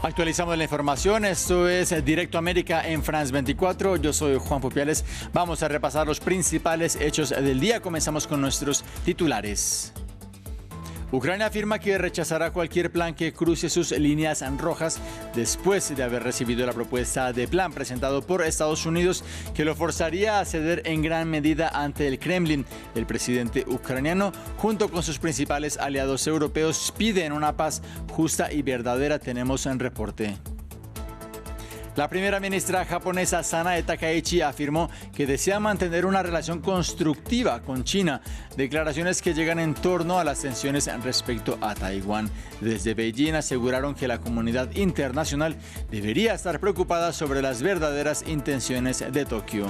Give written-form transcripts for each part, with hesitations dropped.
Actualizamos la información, esto es Directo América en France 24, yo soy Juan Pupiales. Vamos a repasar los principales hechos del día, comenzamos con nuestros titulares. Ucrania afirma que rechazará cualquier plan que cruce sus líneas rojas después de haber recibido la propuesta de plan presentado por Estados Unidos que lo forzaría a ceder en gran medida ante el Kremlin. El presidente ucraniano, junto con sus principales aliados europeos, piden una paz justa y verdadera. Tenemos un reporte. La primera ministra japonesa Sanae Takaichi afirmó que desea mantener una relación constructiva con China, declaraciones que llegan en torno a las tensiones respecto a Taiwán. Desde Beijing aseguraron que la comunidad internacional debería estar preocupada sobre las verdaderas intenciones de Tokio.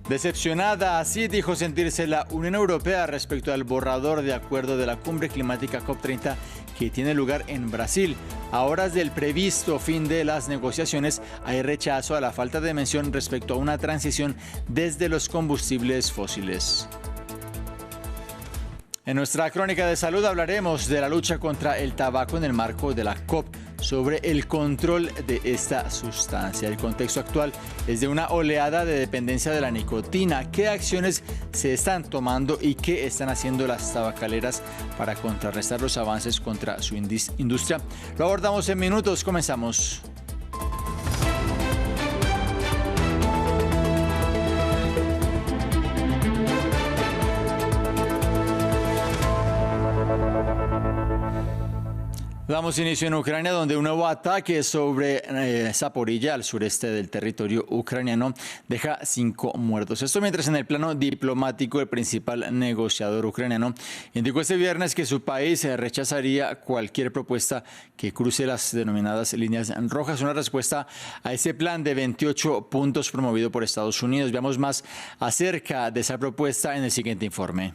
Decepcionada, así dijo sentirse la Unión Europea respecto al borrador de acuerdo de la cumbre climática COP30 que tiene lugar en Brasil. A horas del previsto fin de las negociaciones, hay rechazo a la falta de mención respecto a una transición desde los combustibles fósiles. En nuestra crónica de salud hablaremos de la lucha contra el tabaco en el marco de la COP, sobre el control de esta sustancia. El contexto actual es de una oleada de dependencia de la nicotina. ¿Qué acciones se están tomando y qué están haciendo las tabacaleras para contrarrestar los avances contra su industria? Lo abordamos en minutos. Comenzamos. Damos inicio en Ucrania, donde un nuevo ataque sobre Zaporilla, al sureste del territorio ucraniano, deja 5 muertos. Esto mientras en el plano diplomático el principal negociador ucraniano indicó este viernes que su país rechazaría cualquier propuesta que cruce las denominadas líneas rojas, una respuesta a ese plan de 28 puntos promovido por Estados Unidos. Veamos más acerca de esa propuesta en el siguiente informe.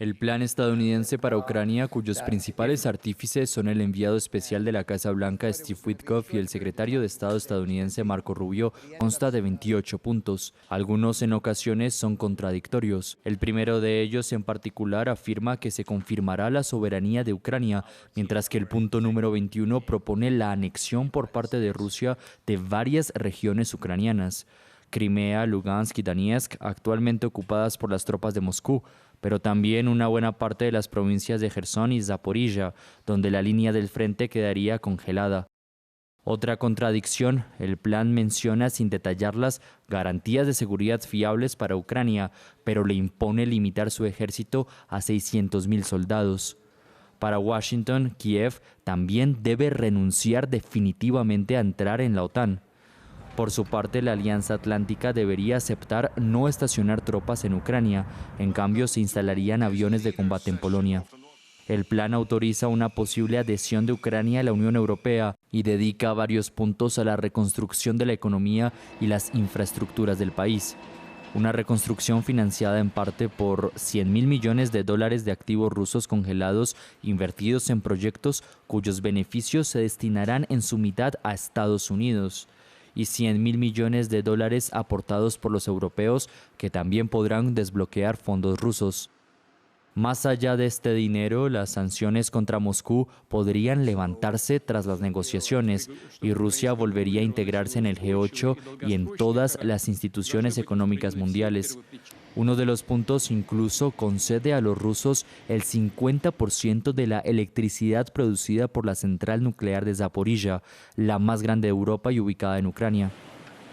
El plan estadounidense para Ucrania, cuyos principales artífices son el enviado especial de la Casa Blanca Steve Witkoff y el secretario de Estado estadounidense Marco Rubio, consta de 28 puntos. Algunos en ocasiones son contradictorios. El primero de ellos en particular afirma que se confirmará la soberanía de Ucrania, mientras que el punto número 21 propone la anexión por parte de Rusia de varias regiones ucranianas. Crimea, Lugansk y Donetsk, actualmente ocupadas por las tropas de Moscú, pero también una buena parte de las provincias de Jersón y Zaporilla, donde la línea del frente quedaría congelada. Otra contradicción, el plan menciona sin detallarlas garantías de seguridad fiables para Ucrania, pero le impone limitar su ejército a 600.000 soldados. Para Washington, Kiev también debe renunciar definitivamente a entrar en la OTAN. Por su parte, la Alianza Atlántica debería aceptar no estacionar tropas en Ucrania. En cambio, se instalarían aviones de combate en Polonia. El plan autoriza una posible adhesión de Ucrania a la Unión Europea y dedica varios puntos a la reconstrucción de la economía y las infraestructuras del país. Una reconstrucción financiada en parte por $100.000 millones de activos rusos congelados invertidos en proyectos cuyos beneficios se destinarán en su mitad a Estados Unidos. Y $100.000 millones aportados por los europeos, que también podrán desbloquear fondos rusos. Más allá de este dinero, las sanciones contra Moscú podrían levantarse tras las negociaciones y Rusia volvería a integrarse en el G8 y en todas las instituciones económicas mundiales. Uno de los puntos incluso concede a los rusos el 50% de la electricidad producida por la central nuclear de Zaporilla, la más grande de Europa y ubicada en Ucrania.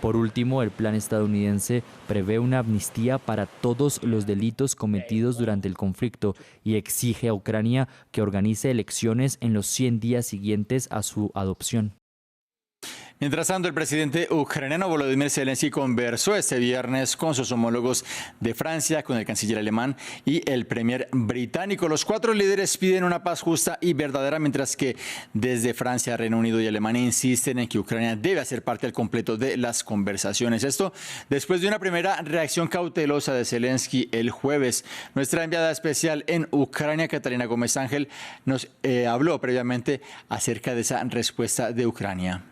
Por último, el plan estadounidense prevé una amnistía para todos los delitos cometidos durante el conflicto y exige a Ucrania que organice elecciones en los 100 días siguientes a su adopción. Mientras tanto, el presidente ucraniano Volodymyr Zelensky conversó este viernes con sus homólogos de Francia, con el canciller alemán y el premier británico. Los 4 líderes piden una paz justa y verdadera, mientras que desde Francia, Reino Unido y Alemania insisten en que Ucrania debe hacer parte al completo de las conversaciones. Esto después de una primera reacción cautelosa de Zelensky el jueves. Nuestra enviada especial en Ucrania, Catalina Gómez Ángel, nos habló previamente acerca de esa respuesta de Ucrania.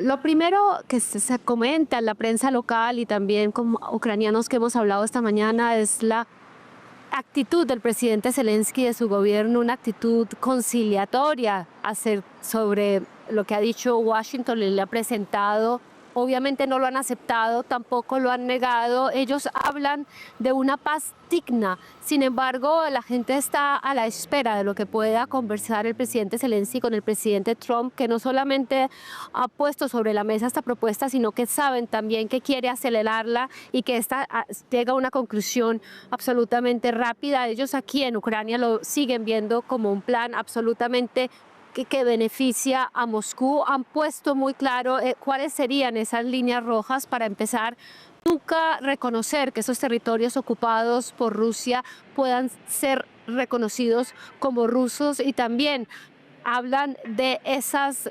Lo primero que se comenta en la prensa local y también con ucranianos que hemos hablado esta mañana es la actitud del presidente Zelensky y de su gobierno, una actitud conciliatoria sobre lo que ha dicho Washington y le ha presentado. Obviamente no lo han aceptado, tampoco lo han negado. Ellos hablan de una paz digna. Sin embargo, la gente está a la espera de lo que pueda conversar el presidente Zelensky con el presidente Trump, que no solamente ha puesto sobre la mesa esta propuesta, sino que saben también que quiere acelerarla y que esta llega a una conclusión absolutamente rápida. Ellos aquí en Ucrania lo siguen viendo como un plan absolutamente que beneficia a Moscú. Han puesto muy claro cuáles serían esas líneas rojas para empezar. Nunca reconocer que esos territorios ocupados por Rusia puedan ser reconocidos como rusos, y también hablan de esas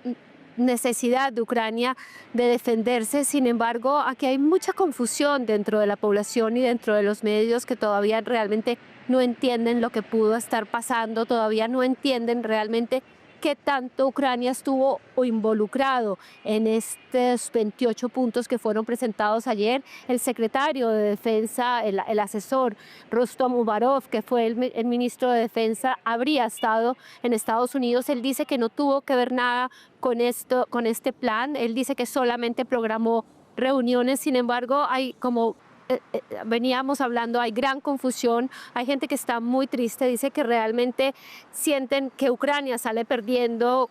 necesidad de Ucrania de defenderse. Sin embargo, aquí hay mucha confusión dentro de la población y dentro de los medios que todavía realmente no entienden lo que pudo estar pasando, todavía no entienden realmente qué tanto Ucrania estuvo involucrado en estos 28 puntos que fueron presentados ayer. El secretario de Defensa, el asesor Rostom Umarov, que fue el ministro de Defensa, habría estado en Estados Unidos. Él dice que no tuvo que ver nada con este plan. Él dice que solamente programó reuniones. Sin embargo, hay como veníamos hablando, hay gran confusión, hay gente que está muy triste, dice que realmente sienten que Ucrania sale perdiendo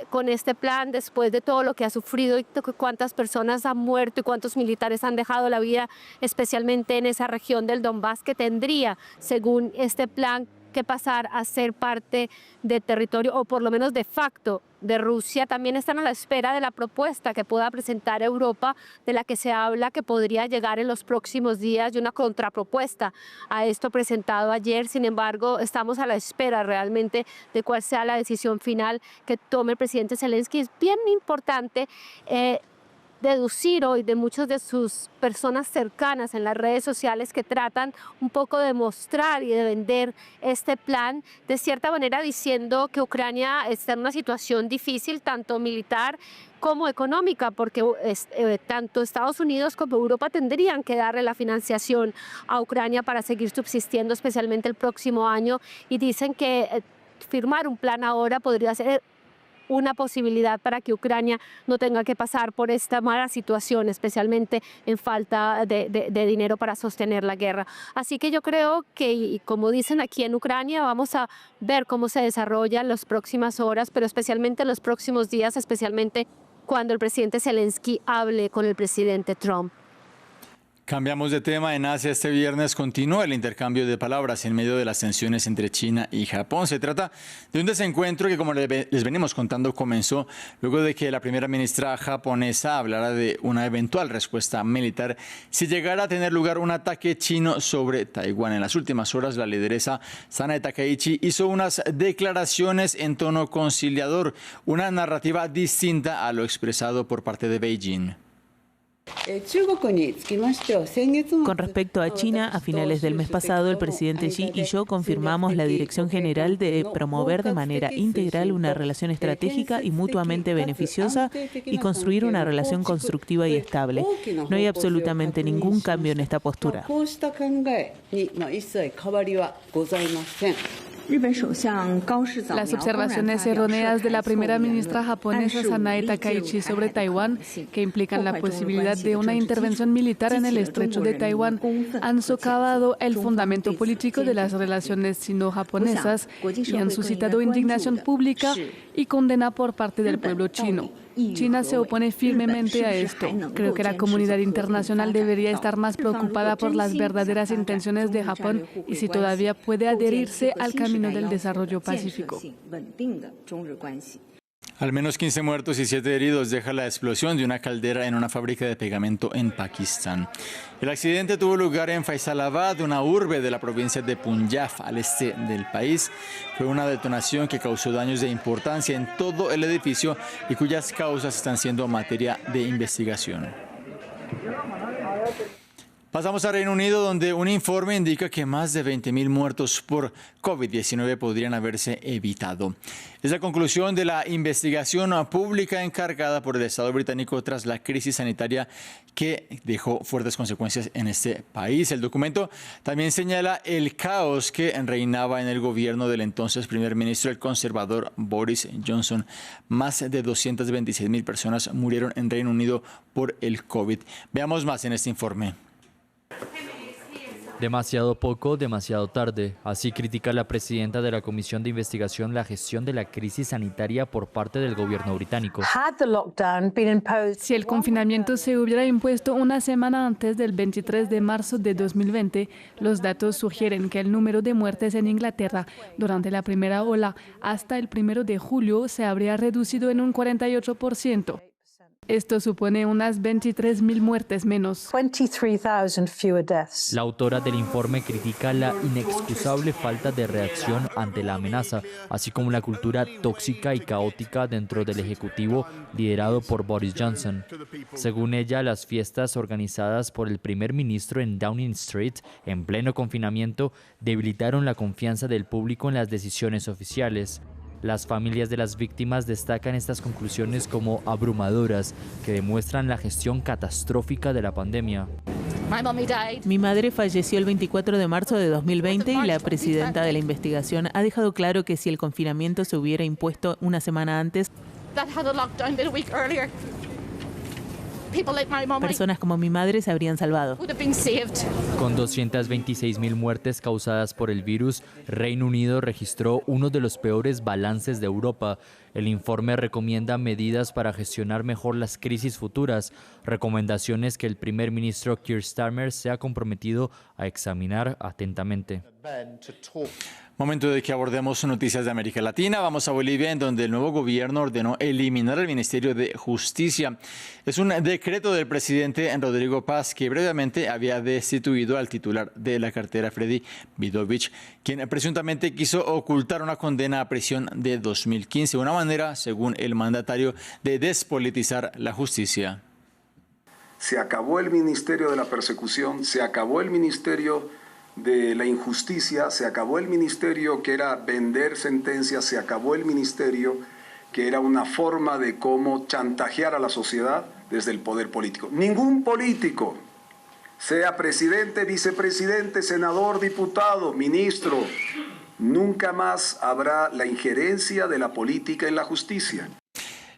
con este plan después de todo lo que ha sufrido y cuántas personas han muerto y cuántos militares han dejado la vida, especialmente en esa región del Donbass, que tendría, según este plan, que pasar a ser parte del territorio, o por lo menos de facto, de Rusia. También están a la espera de la propuesta que pueda presentar Europa, de la que se habla que podría llegar en los próximos días, de una contrapropuesta a esto presentado ayer. Sin embargo, estamos a la espera realmente de cuál sea la decisión final que tome el presidente Zelensky. Es bien importante deducir hoy de muchas de sus personas cercanas en las redes sociales que tratan un poco de mostrar y de vender este plan, de cierta manera diciendo que Ucrania está en una situación difícil, tanto militar como económica, porque tanto Estados Unidos como Europa tendrían que darle la financiación a Ucrania para seguir subsistiendo, especialmente el próximo año, y dicen que firmar un plan ahora podría ser una posibilidad para que Ucrania no tenga que pasar por esta mala situación, especialmente en falta de dinero para sostener la guerra. Así que yo creo que, como dicen aquí en Ucrania, vamos a ver cómo se desarrolla en las próximas horas, pero especialmente en los próximos días, especialmente cuando el presidente Zelensky hable con el presidente Trump. Cambiamos de tema. En Asia este viernes continúa el intercambio de palabras en medio de las tensiones entre China y Japón. Se trata de un desencuentro que, como les venimos contando, comenzó luego de que la primera ministra japonesa hablara de una eventual respuesta militar si llegara a tener lugar un ataque chino sobre Taiwán. En las últimas horas, la lideresa Sanae Takaichi hizo unas declaraciones en tono conciliador, una narrativa distinta a lo expresado por parte de Beijing. Con respecto a China, a finales del mes pasado, el presidente Xi y yo confirmamos la dirección general de promover de manera integral una relación estratégica y mutuamente beneficiosa y construir una relación constructiva y estable. No hay absolutamente ningún cambio en esta postura. Las observaciones erróneas de la primera ministra japonesa Sanae Takaichi sobre Taiwán, que implican la posibilidad de una intervención militar en el estrecho de Taiwán, han socavado el fundamento político de las relaciones sino-japonesas y han suscitado indignación pública y condena por parte del pueblo chino. China se opone firmemente a esto. Creo que la comunidad internacional debería estar más preocupada por las verdaderas intenciones de Japón y si todavía puede adherirse al camino del desarrollo pacífico. Al menos 15 muertos y 7 heridos deja la explosión de una caldera en una fábrica de pegamento en Pakistán. El accidente tuvo lugar en Faisalabad, una urbe de la provincia de Punjab, al este del país. Fue una detonación que causó daños de importancia en todo el edificio y cuyas causas están siendo materia de investigación. Pasamos a Reino Unido, donde un informe indica que más de 20.000 muertos por COVID-19 podrían haberse evitado. Es la conclusión de la investigación pública encargada por el Estado británico tras la crisis sanitaria que dejó fuertes consecuencias en este país. El documento también señala el caos que reinaba en el gobierno del entonces primer ministro, el conservador Boris Johnson. Más de 226.000 personas murieron en Reino Unido por el COVID. Veamos más en este informe. Demasiado poco, demasiado tarde. Así critica la presidenta de la Comisión de Investigación la gestión de la crisis sanitaria por parte del gobierno británico. Si el confinamiento se hubiera impuesto una semana antes del 23 de marzo de 2020, los datos sugieren que el número de muertes en Inglaterra durante la primera ola hasta el 1 de julio se habría reducido en un 48%. Esto supone unas 23.000 muertes menos. 23,000 fewer deaths. La autora del informe critica la inexcusable falta de reacción ante la amenaza, así como la cultura tóxica y caótica dentro del Ejecutivo liderado por Boris Johnson. Según ella, las fiestas organizadas por el primer ministro en Downing Street, en pleno confinamiento, debilitaron la confianza del público en las decisiones oficiales. Las familias de las víctimas destacan estas conclusiones como abrumadoras, que demuestran la gestión catastrófica de la pandemia. Mi madre falleció el 24 de marzo de 2020 y la presidenta de la investigación ha dejado claro que si el confinamiento se hubiera impuesto una semana antes, personas como mi madre se habrían salvado. Con 226.000 muertes causadas por el virus, Reino Unido registró uno de los peores balances de Europa. El informe recomienda medidas para gestionar mejor las crisis futuras, recomendaciones que el primer ministro Keir Starmer se ha comprometido a examinar atentamente. Momento de que abordemos noticias de América Latina. Vamos a Bolivia, en donde el nuevo gobierno ordenó eliminar el Ministerio de Justicia. Es un decreto del presidente Rodrigo Paz, que brevemente había destituido al titular de la cartera, Freddy Vidovich, quien presuntamente quiso ocultar una condena a prisión de 2015, una manera, según el mandatario, de despolitizar la justicia. Se acabó el Ministerio de la Persecución, se acabó el Ministerio de la Injusticia, se acabó el ministerio que era vender sentencias, se acabó el ministerio que era una forma de cómo chantajear a la sociedad desde el poder político. Ningún político, sea presidente, vicepresidente, senador, diputado, ministro, nunca más habrá la injerencia de la política en la justicia.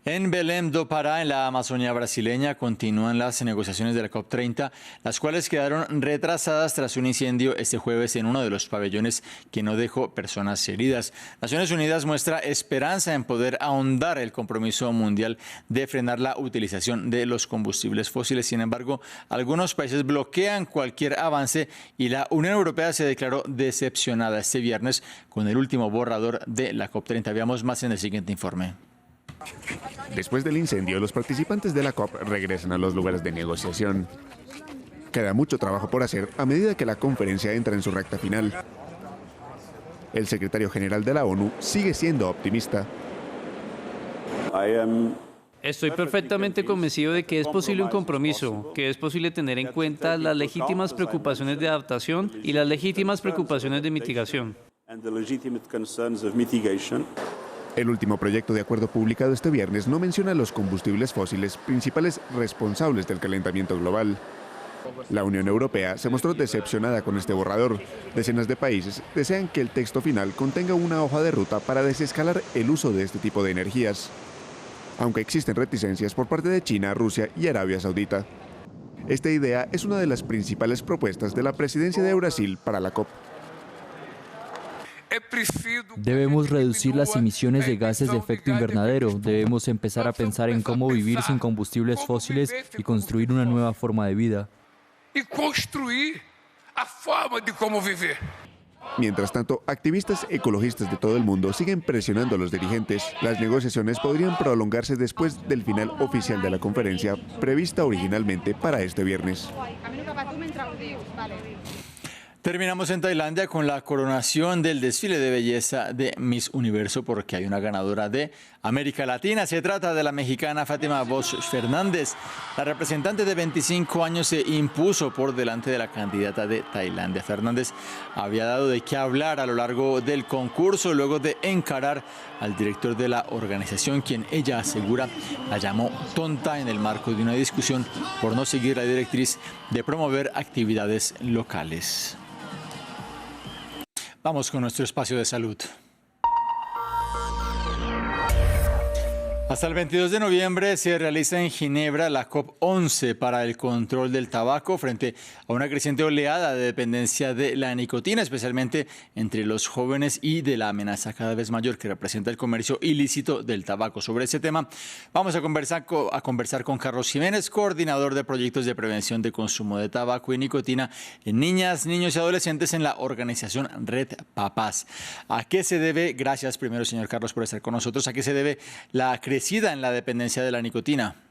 En Belém do Pará, en la Amazonía brasileña, continúan las negociaciones de la COP30, las cuales quedaron retrasadas tras un incendio este jueves en uno de los pabellones que no dejó personas heridas. Naciones Unidas muestra esperanza en poder ahondar el compromiso mundial de frenar la utilización de los combustibles fósiles. Sin embargo, algunos países bloquean cualquier avance y la Unión Europea se declaró decepcionada este viernes con el último borrador de la COP30. Veamos más en el siguiente informe. Después del incendio, los participantes de la COP regresan a los lugares de negociación. Queda mucho trabajo por hacer a medida que la conferencia entra en su recta final. El secretario general de la ONU sigue siendo optimista. Estoy perfectamente convencido de que es posible un compromiso, que es posible tener en cuenta las legítimas preocupaciones de adaptación y las legítimas preocupaciones de mitigación. El último proyecto de acuerdo publicado este viernes no menciona los combustibles fósiles, principales responsables del calentamiento global. La Unión Europea se mostró decepcionada con este borrador. Decenas de países desean que el texto final contenga una hoja de ruta para desescalar el uso de este tipo de energías, aunque existen reticencias por parte de China, Rusia y Arabia Saudita. Esta idea es una de las principales propuestas de la presidencia de Brasil para la COP. Debemos reducir las emisiones de gases de efecto invernadero. Debemos empezar a pensar en cómo vivir sin combustibles fósiles y construir una nueva forma de vida. Mientras tanto, activistas ecologistas de todo el mundo siguen presionando a los dirigentes. Las negociaciones podrían prolongarse después del final oficial de la conferencia, prevista originalmente para este viernes. Terminamos en Tailandia con la coronación del desfile de belleza de Miss Universo, porque hay una ganadora de América Latina. Se trata de la mexicana Fátima Bosch Fernández. La representante de 25 años se impuso por delante de la candidata de Tailandia. Fernández había dado de qué hablar a lo largo del concurso luego de encarar al director de la organización, quien ella asegura la llamó tonta en el marco de una discusión por no seguir la directriz de promover actividades locales. Vamos con nuestro espacio de salud. Hasta el 22 de noviembre se realiza en Ginebra la COP11 para el control del tabaco frente a una creciente oleada de dependencia de la nicotina, especialmente entre los jóvenes, y de la amenaza cada vez mayor que representa el comercio ilícito del tabaco. Sobre ese tema vamos a conversar con Carlos Jiménez, coordinador de proyectos de prevención de consumo de tabaco y nicotina en niñas, niños y adolescentes en la organización Red Papás. ¿A qué se debe? Gracias primero, señor Carlos, por estar con nosotros. ¿A qué se debe la crecida en la dependencia de la nicotina?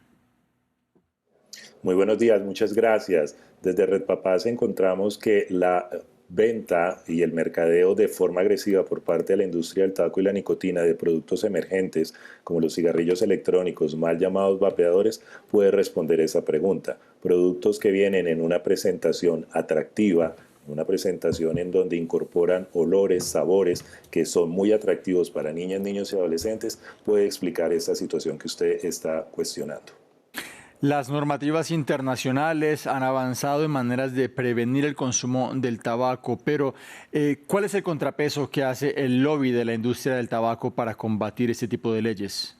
Muy buenos días, muchas gracias. Desde Red Papás encontramos que la venta y el mercadeo de forma agresiva por parte de la industria del tabaco y la nicotina de productos emergentes como los cigarrillos electrónicos, mal llamados vapeadores, puede responder esa pregunta. Productos que vienen en una presentación atractiva, una presentación en donde incorporan olores, sabores que son muy atractivos para niñas, niños y adolescentes, puede explicar esta situación que usted está cuestionando. Las normativas internacionales han avanzado en maneras de prevenir el consumo del tabaco, pero ¿cuál es el contrapeso que hace el lobby de la industria del tabaco para combatir este tipo de leyes?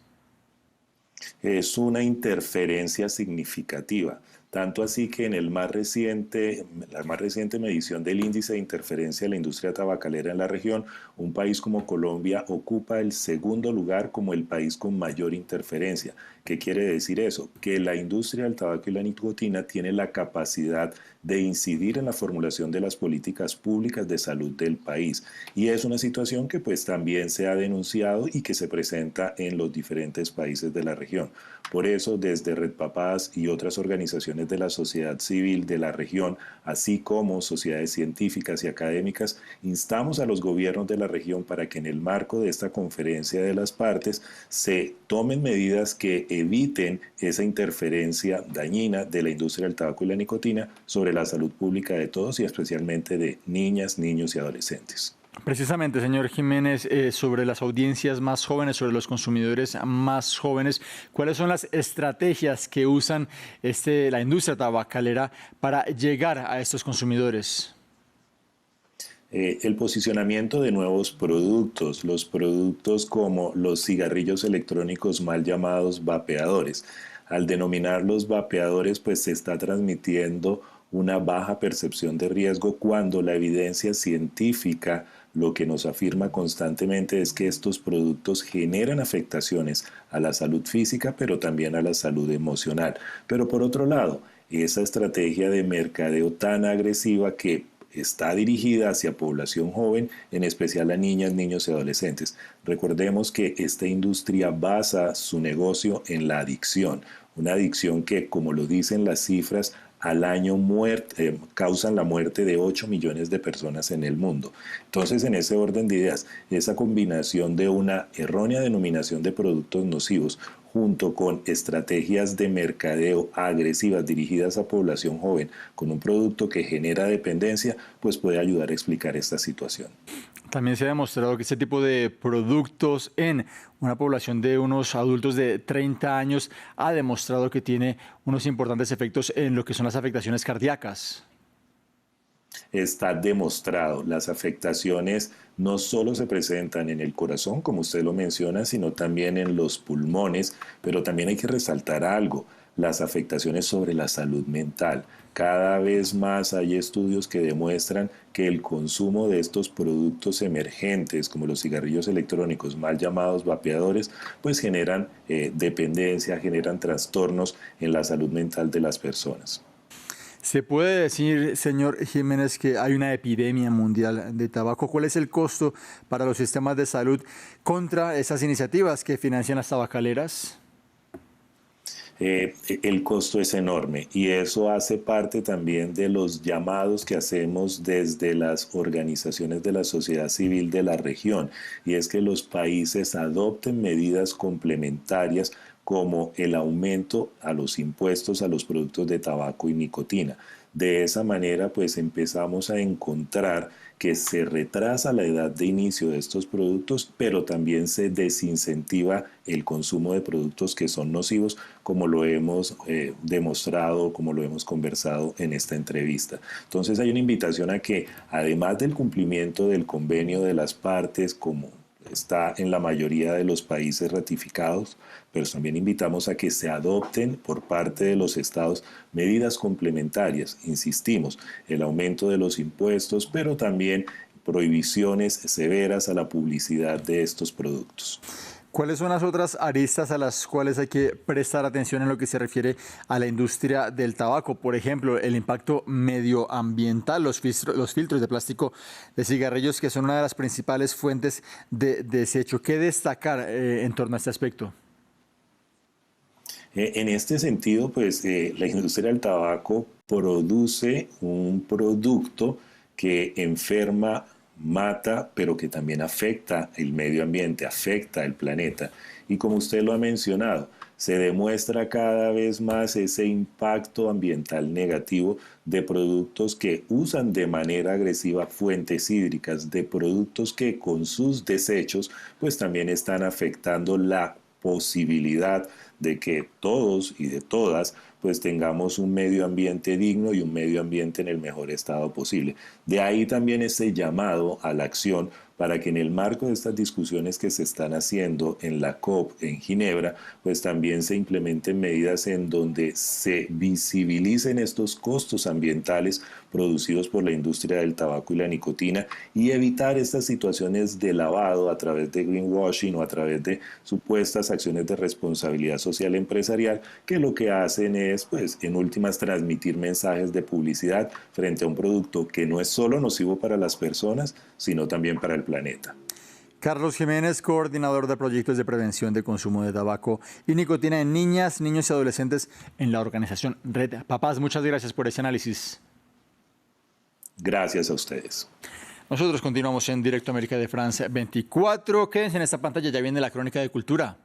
Es una interferencia significativa. Tanto así que en la más reciente medición del índice de interferencia de la industria tabacalera en la región, un país como Colombia ocupa el segundo lugar como el país con mayor interferencia. ¿Qué quiere decir eso? Que la industria del tabaco y la nicotina tiene la capacidad de incidir en la formulación de las políticas públicas de salud del país. Y es una situación que pues también se ha denunciado y que se presenta en los diferentes países de la región. Por eso, desde Red Papás y otras organizaciones de la sociedad civil de la región, así como sociedades científicas y académicas, instamos a los gobiernos de la región para que en el marco de esta conferencia de las partes se tomen medidas que eviten esa interferencia dañina de la industria del tabaco y la nicotina sobre la salud pública de todos y especialmente de niñas, niños y adolescentes. Precisamente, señor Jiménez, sobre las audiencias más jóvenes, sobre los consumidores más jóvenes, ¿cuáles son las estrategias que usan la industria tabacalera para llegar a estos consumidores? El posicionamiento de nuevos productos, los productos como los cigarrillos electrónicos mal llamados vapeadores. Al denominarlos vapeadores, pues se está transmitiendo una baja percepción de riesgo cuando la evidencia científica lo que nos afirma constantemente es que estos productos generan afectaciones a la salud física, pero también a la salud emocional. Pero por otro lado, esa estrategia de mercadeo tan agresiva que está dirigida hacia población joven, en especial a niñas, niños y adolescentes. Recordemos que esta industria basa su negocio en la adicción, una adicción que, como lo dicen las cifras, al año causan la muerte de 8 millones de personas en el mundo. Entonces, en ese orden de ideas, esa combinación de una errónea denominación de productos nocivos junto con estrategias de mercadeo agresivas dirigidas a población joven con un producto que genera dependencia, pues puede ayudar a explicar esta situación. También se ha demostrado que este tipo de productos en una población de unos adultos de 30 años ha demostrado que tiene unos importantes efectos en lo que son las afectaciones cardíacas. Está demostrado, las afectaciones no solo se presentan en el corazón, como usted lo menciona, sino también en los pulmones, pero también hay que resaltar algo, las afectaciones sobre la salud mental. Cada vez más hay estudios que demuestran que el consumo de estos productos emergentes, como los cigarrillos electrónicos, mal llamados vapeadores, pues generan dependencia, generan trastornos en la salud mental de las personas. ¿Se puede decir, señor Jiménez, que hay una epidemia mundial de tabaco? ¿Cuál es el costo para los sistemas de salud contra esas iniciativas que financian las tabacaleras? el costo es enorme y eso hace parte también de los llamados que hacemos desde las organizaciones de la sociedad civil de la región, y es que los países adopten medidas complementarias como el aumento a los impuestos a los productos de tabaco y nicotina. De esa manera, pues empezamos a encontrar que se retrasa la edad de inicio de estos productos, pero también se desincentiva el consumo de productos que son nocivos, como lo hemos demostrado, como lo hemos conversado en esta entrevista. Entonces hay una invitación a que, además del cumplimiento del convenio de las partes, como está en la mayoría de los países ratificados, pero también invitamos a que se adopten por parte de los estados medidas complementarias. Insistimos, el aumento de los impuestos, pero también prohibiciones severas a la publicidad de estos productos. ¿Cuáles son las otras aristas a las cuales hay que prestar atención en lo que se refiere a la industria del tabaco? Por ejemplo, el impacto medioambiental, los filtros de plástico de cigarrillos, que son una de las principales fuentes de desecho. ¿Qué destacar en torno a este aspecto? En este sentido, pues la industria del tabaco produce un producto que enferma, mata, pero que también afecta el medio ambiente, afecta el planeta. Y como usted lo ha mencionado, se demuestra cada vez más ese impacto ambiental negativo de productos que usan de manera agresiva fuentes hídricas, de productos que con sus desechos pues también están afectando la posibilidad de que todos y de todas pues tengamos un medio ambiente digno y un medio ambiente en el mejor estado posible. De ahí también ese llamado a la acción para que en el marco de estas discusiones que se están haciendo en la COP en Ginebra, pues también se implementen medidas en donde se visibilicen estos costos ambientales producidos por la industria del tabaco y la nicotina y evitar estas situaciones de lavado a través de greenwashing o a través de supuestas acciones de responsabilidad social empresarial que lo que hacen es, pues, en últimas, transmitir mensajes de publicidad frente a un producto que no es solo nocivo para las personas, sino también para el planeta. Carlos Jiménez, coordinador de proyectos de prevención de consumo de tabaco y nicotina en niñas, niños y adolescentes en la organización Red Papás. Muchas gracias por ese análisis. Gracias a ustedes. Nosotros continuamos en Directo América de France 24. Quédense en esta pantalla, ya viene la crónica de cultura.